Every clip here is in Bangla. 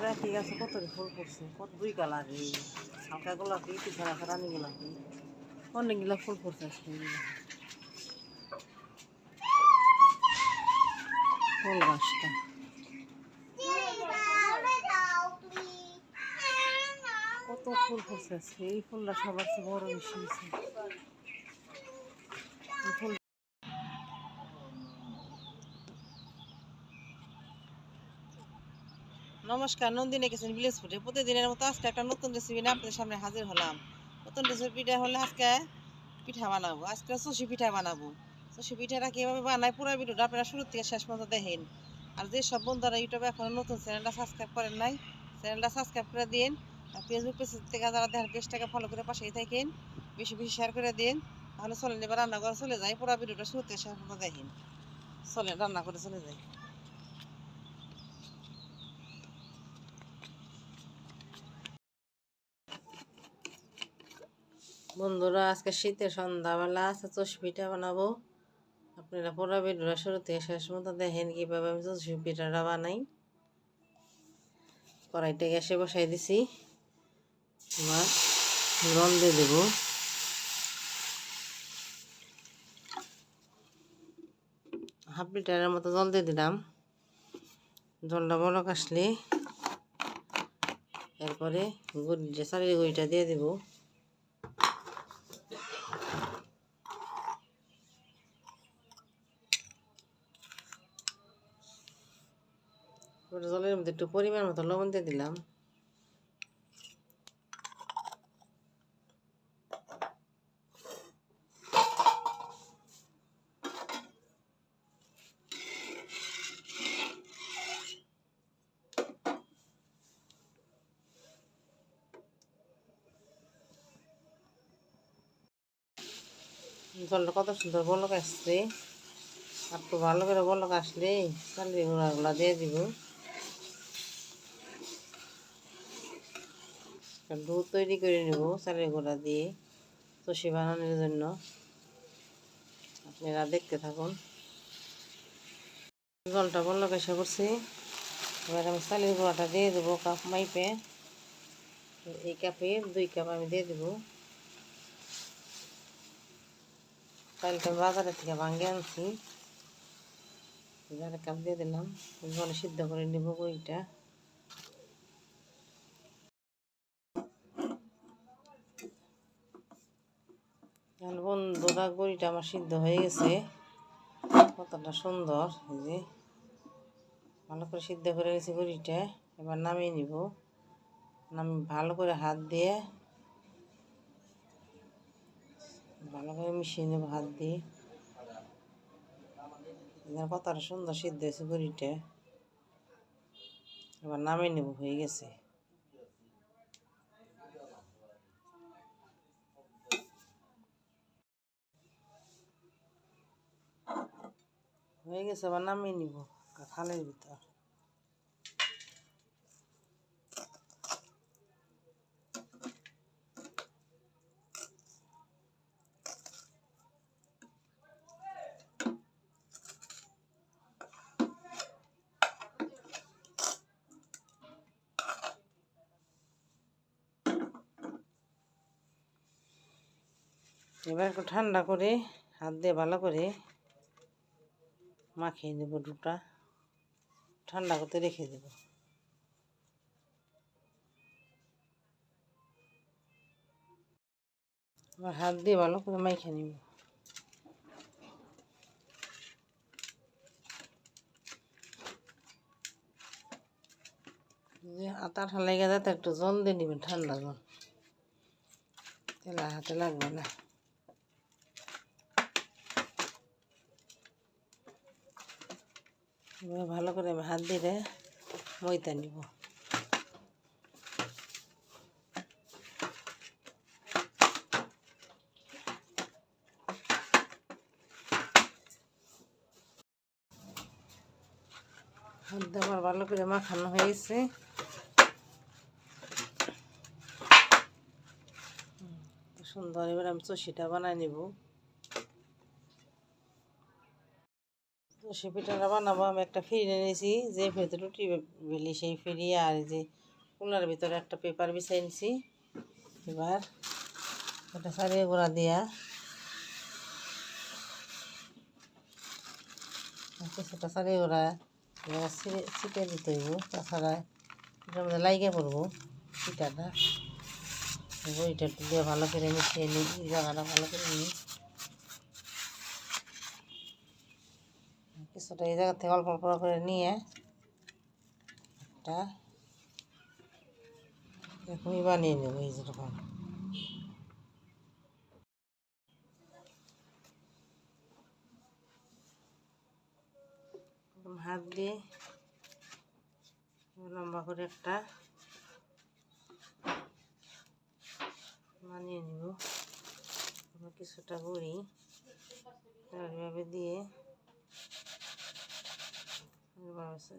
রাখি গাছে কত ফুল ফুটছে, কত দুই কালার, এই হালকা গোলাপি, পিছনে আছে রানী গোলাপি, অনেকগুলা ফুল ফুটছে আজকে। ফুল গাছটা কত ফুল ফুটছে আজকে, এই ফুলটা সবার চেয়ে বড় বেশি হয়েছে। ফুল নমস্কার, নন্দিনী কিচেন ভিলেজ ফুডে প্রতিদিনের মতো আজকে একটা নতুন রেসিপি নিয়ে আপনাদের সামনে হাজির হলাম। নতুন রেসিপিটা হলে আজকে পিঠা বানাবো, আজকে চষি পিঠা বানাবো। চষি পিঠাটা কীভাবে বানায় পুরো ভিডিওটা আপনারা শুরু থেকে শেষ পর্যন্ত দেখেন। আর যেসব বন্ধুরা ইউটিউবে এখন নতুন চ্যানেলটা সাবস্ক্রাইব করেন নাই, চ্যানেলটা সাবস্ক্রাইব করে দিন। আর ফেসবুক পেজ থেকে যারা দেখেন পেজটাকে ফলো করে পাশেই থাকেন, বেশি বেশি শেয়ার করে দিন। তাহলে চলেন এবার রান্না করে চলে যাই, পুরো ভিডিওটা শুরু থেকে শেষ পর্যন্ত দেখেন। চলেন রান্না করে চলে যাই। বন্ধুরা, আজকে শীতের সন্ধ্যাবেলা আছে চষি পিঠা বানাবো। আপনারা পুরো ভিডিওটা শুরু থেকে শেষ মতো দেখেন কীভাবে আমি চষি পিঠাটা বানাই। কড়াইটা গ্যাসে বসাই দিছি, এবার জল দিয়ে দেবো। হাফ লিটারের মতো জল দিয়ে দিলাম। জলটা বলক আসলে এরপরে চালের গুঁড়িটা দিয়ে দেবো। জলের মধ্যে একটু পরিমাণ মতো লবণ দিয়ে দিলাম। জলটা কত সুন্দর বলক আসছে। একটু ভালো করে বলক আসলে চালের গুঁড়াগুলা দিয়ে দিব। ডো তৈরি করে নেব চালের গুঁড়া দিয়ে চষি বানানোর জন্য। আপনারা দেখতে থাকুন। জলটা বলক এসে করছি, এবার আমি চালের গুঁড়াটা দিয়ে দেবো কাপ মাইপে। এই কাপে 2 কাপ আমি দিয়ে দেবো। চালটা বাজারের থেকে ভাঙে আনছি, 1 কাপ দিয়ে দিলাম। জলে সিদ্ধ করে নেব গুঁড়িটা। বন্ধুরা, গুঁড়িটা আমার সিদ্ধ হয়ে গেছে, কতটা সুন্দর। এই যে ভালো করে সিদ্ধ করে গেছি গুঁড়িটা। এবার নামিয়ে নিব। ভালো করে হাত দিয়ে ভালো করে মিশিয়ে নেব হাত দিয়ে। কতটা সুন্দর সিদ্ধ হয়েছে গুঁড়িটা। এবার নামিয়ে নেব, হয়ে গেছে। এবার নামিয়ে নিব থালের ভিতর। এবার একটু ঠান্ডা করে হাত দিয়ে ভালো করে মাখিয়ে নেব। ডোটা ঠান্ডা করতে রেখে দেব। এবার হাত দিয়ে ভালো করে মাখিয়ে নেব। আটা লেগে যাতে একটু জল দিয়ে নেবেন, ঠান্ডা জল, তাহলে হাতে লাগবে না। এবার ভালো করে হাত দিয়ে ময়দা নিব। হাত দিয়ে আবার ভালো করে মাখানো হয়ে গেছে। সুন্দর। এবার আমি চষিটা বানাই নেব। সে পিঠাটা বানাবো। আমি একটা ফিরি নিয়েছি, যে ফিরিতে রুটি বেলি সেই ফিরি, আর এই যে কুলার ভিতরে একটা পেপার বিছাই নিছি। এবার এটা সারিয়ে গুঁড়া দিয়া কিছুটা সারিয়ে গুঁড়া ছিটে দিতে হইব, তাছাড়া এটার মধ্যে লাইগে পড়বো পিঠাটা। বইটা একটু দিয়ে ভালো করে মিশিয়ে নিই, জায়গাটা ভালো করে নিই। কিছুটা এই জায়গা থেকে অল্প অল্প করে নিয়ে একটা এরকমই বানিয়ে নেব, এই যেরকম। হাত দিয়ে লম্বা করে একটা বানিয়ে নেব। কিছুটা গুঁড়ি এভাবে দিয়ে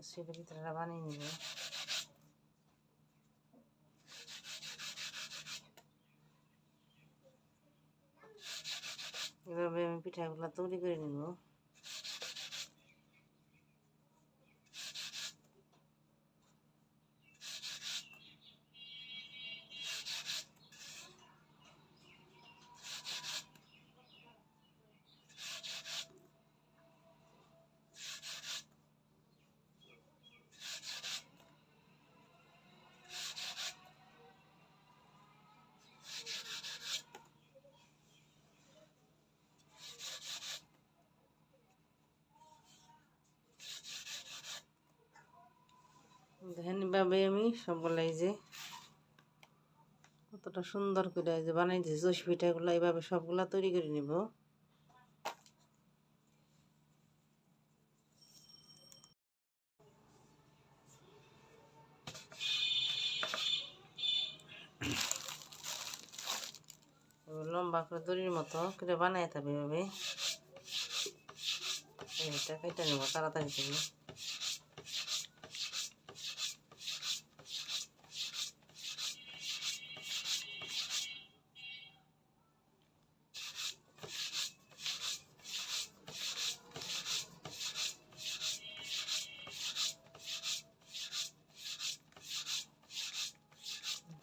সেটা ভিতরে বানিয়ে নেব। এভাবে আমি পিঠাগুলো তৈরি করে নেব। দেখেন এভাবে আমি সবগুলো এই যে কতটা সুন্দর করে এই যে বানাই দিয়েছি জোশ পিঠাগুলো, এইভাবে সবগুলা তৈরি করে নিব। লম্বা করে দড়ির মতো করে বানাই থাকবে এভাবে। এটা কেটে নেব তাড়াতাড়ি করে।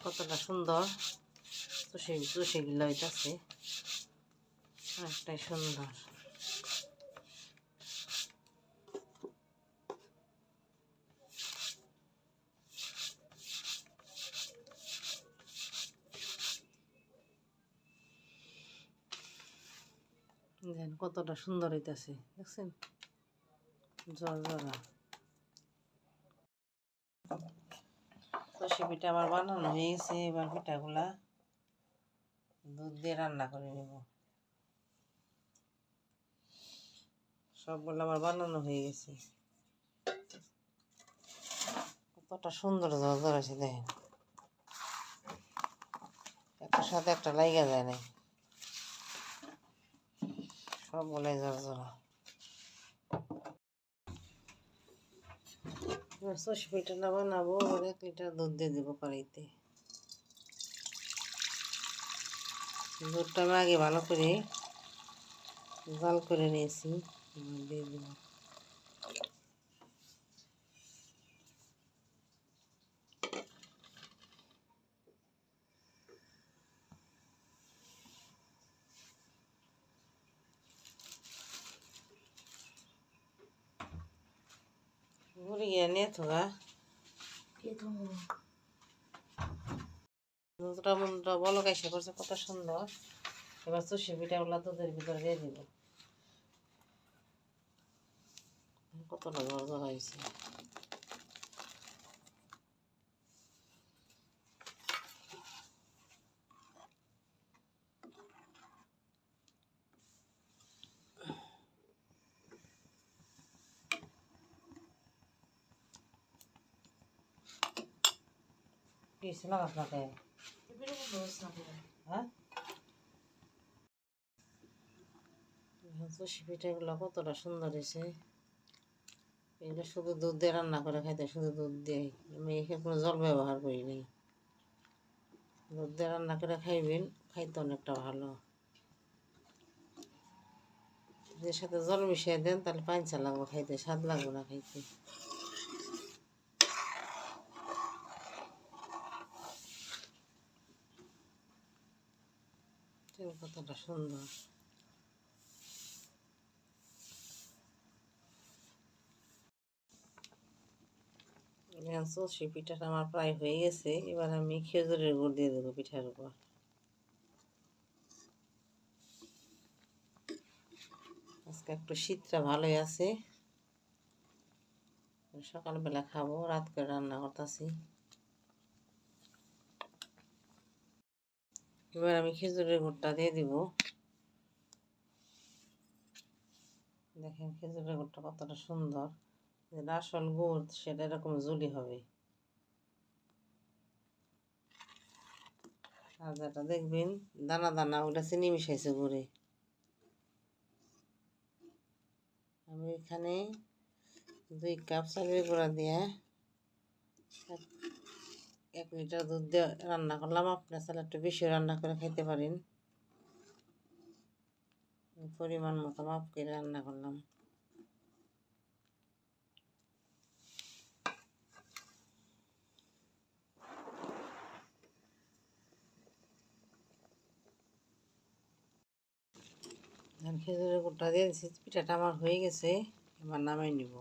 কতটা সুন্দর চুষিগুলো হইতেছে, অনেকটাই সুন্দর। দেখেন কতটা সুন্দর হইতেছে, দেখছেন জলজলা। চষি পিঠা আমার বানানো হয়ে গেছে। এবার পিঠাগুলা দুধ দিয়ে রান্না করে নেব। সবগুলো আমার বানানো হয়ে গেছে। কতটা সুন্দর ঝরঝর আছে দেখেন, একটার সাথে একটা লাইগা যায় না, সবগুলাই ঝরঝরা। চষি পিঠাটা বানাবো, 1 লিটার দুধ দিয়ে দেবো কড়াইতে। দুধটা আমি আগে ভালো করে জাল করে নিয়েছি, দিয়ে দেবো। ঘুরে গিয়ে নিয়ে থাকা দুধটা মনটা বলক এসে করছে কত সুন্দর। এবার চষি পিঠাগুলা দুধের ভিতরে দিয়ে দিব। কতটা ঝরঝর হয়েছে। কিছু লাগাস না খায়, হ্যাঁ চষি পিঠাগুলো কতটা সুন্দর হয়েছে। এটা শুধু দুধ দিয়ে রান্না করে খাইতে, শুধু দুধ দিয়ে। আমি এখানে কোনো জল ব্যবহার করি নি। দুধ দিয়ে রান্না করে খাইবেন, খাইতে অনেকটা ভালো। এর সাথে জল মিশিয়ে দেন তাহলে পাঞ্চা লাগবে খাইতে, স্বাদ লাগবে না খাইতে। কতটা সুন্দর। সর্ষে পিঠাটা আমার প্রায় হয়ে গেছে। এবার আমি খেজুরের গুড় দিয়ে দেবো পিঠার উপর। আজকে একটু শীতটা ভালোই আছে, সকালবেলা খাবো, রাত করে রান্না করতেছি। এবার আমি খেজুরের গুড়টা দিয়ে দিব। দেখেন খেজুরের গুড়টা কতটা সুন্দর, যেটা আসল গুড় সেটা এরকম জুলি হবে। আর যেটা দেখবেন দানা দানা ওটা চিনি মিশাইছে গুড়ে। আমি এখানে 2 কাপ চালের গুঁড়া দিয়ে 1 লিটার দুধ দিয়ে রান্না করলাম। আপনার চাল একটু বেশি রান্না করে খেতে পারেন। পরিমাণ মতো মাপ করে রান্না করলাম। খেজুরের গুড়টা দিয়ে দিচ্ছি, পিঠাটা আমার হয়ে গেছে। এবার নামাই নিব।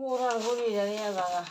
মোড়ার ঘুরি জানিয়ে বাবা।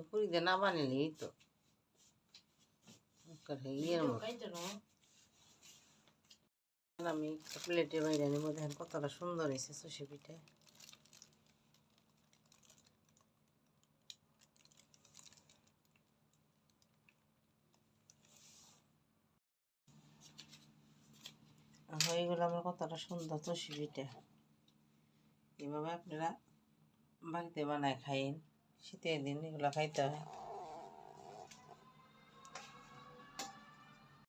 পুরি না বানালেই তো ইয়ের মতো। আমি প্লেটে বাইরে নিব। দেখেন কতটা সুন্দর হয়েছে সর্ষে পিঠা। হয়ে গেল আমার কতটা সুন্দর সর্ষে পিঠা। এভাবে আপনারা বাড়িতে বানায় খাইন, শীতের দিন এগুলো খাইতে হয়।